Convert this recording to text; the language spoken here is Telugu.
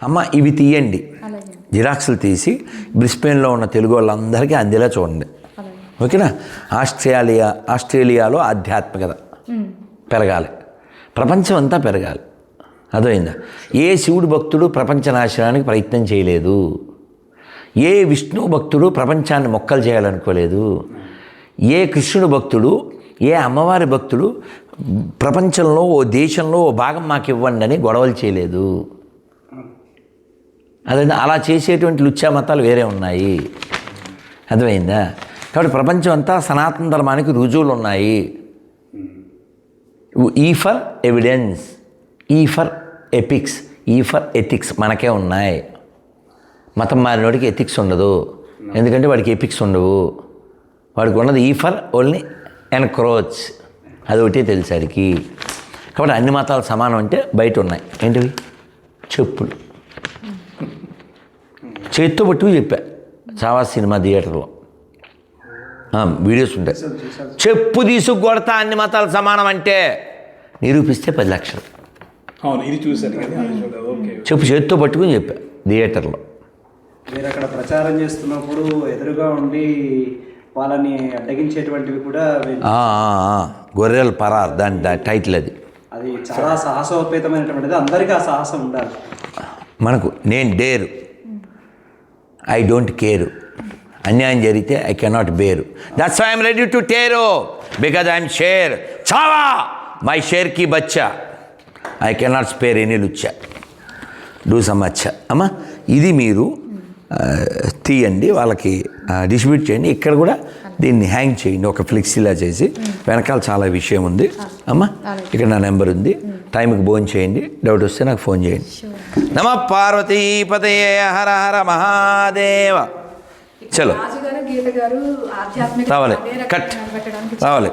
అమ్మ ఇవి తీయండి, జిరాక్స్లు తీసి బ్రిస్బేన్లో ఉన్న తెలుగు వాళ్ళందరికీ అందేలా చూడండి. ఓకేనా? ఆస్ట్రేలియాలో ఆధ్యాత్మికత పెరగాలి, ప్రపంచం అంతా పెరగాలి. అర్థమైందా? ఏ శివుడు భక్తుడు ప్రపంచ నాశనానికి ప్రయత్నం చేయలేదు, ఏ విష్ణు భక్తుడు ప్రపంచాన్ని మొక్కలు చేయాలనుకోలేదు, ఏ కృష్ణుడు భక్తుడు, ఏ అమ్మవారి భక్తుడు ప్రపంచంలో ఓ దేశంలో ఓ భాగం మాకు ఇవ్వండి అని గొడవలు చేయలేదు. అదే అలా చేసేటువంటి లుచ్చా మతాలు వేరే ఉన్నాయి. అర్థమైందా? కాబట్టి ప్రపంచం అంతా సనాతన ధర్మానికి రుజువులు ఉన్నాయి. ఈ ఫర్ ఎవిడెన్స్, ఈ ఫర్ ఎపిక్స్, ఈ ఫర్ ఎథిక్స్ మనకే ఉన్నాయి. మతం మారినోడికి ఎథిక్స్ ఉండదు, ఎందుకంటే వాడికి ఎపిక్స్ ఉండవు. వాడికి ఉన్నది ఈ ఫర్ ఓన్లీ ఎన్క్రోచ్, అది ఒకటే తెలుసు వాడికి. కాబట్టి అన్ని మతాలు సమానం అంటే బయట ఉన్నాయి. ఏంటివి? చెప్పులు. చేత్తో పట్టుకు చెప్పా చావా సినిమా థియేటర్లో, వీడియోస్ ఉంటాయి. చెప్పు తీసుకొడతా అన్ని మతాలు సమానం అంటే నిరూపిస్తే 10 లక్షలు. చెప్పు చేత్తో పట్టుకుని చెప్పా థియేటర్లో. మీరు అక్కడ ప్రచారం చేస్తున్నప్పుడు ఎదురుగా ఉండి వాళ్ళని అడ్డగించేటువంటివి కూడా గొర్రెల పరార్, దాని టైటిల్ అది. అది చాలా సాహసోపేతమైనటువంటిది, అందరికీ ఆ సాహసం ఉండాలి. మనకు నేను డేరు, ఐ డోంట్ కేరు. అన్యాయం జరిగితే I cannot bear. That's why I'm ready to tear, because I'm షేర్. చావా మై షేర్ కి బచ్చా, ఐ కెనాట్ స్పేర్ ఎనీ లుచ్చా, డూ సమ్ అచ్చా. అమ్మా ఇది మీరు తీయండి, వాళ్ళకి డిస్ట్రిబ్యూట్ చేయండి. ఇక్కడ కూడా దీన్ని హ్యాంగ్ చేయండి, ఒక ఫ్లెక్సీలా చేసి. వెనకాల చాలా విషయం ఉంది అమ్మా. ఇక్కడ నా నెంబర్ ఉంది, టైంకి ఫోన్ చేయండి, డౌట్ వస్తే నాకు ఫోన్ చేయండి. నమ పార్వతీపతయే హర హర మహాదేవ. చలో రావాలి, కట్ రావాలి.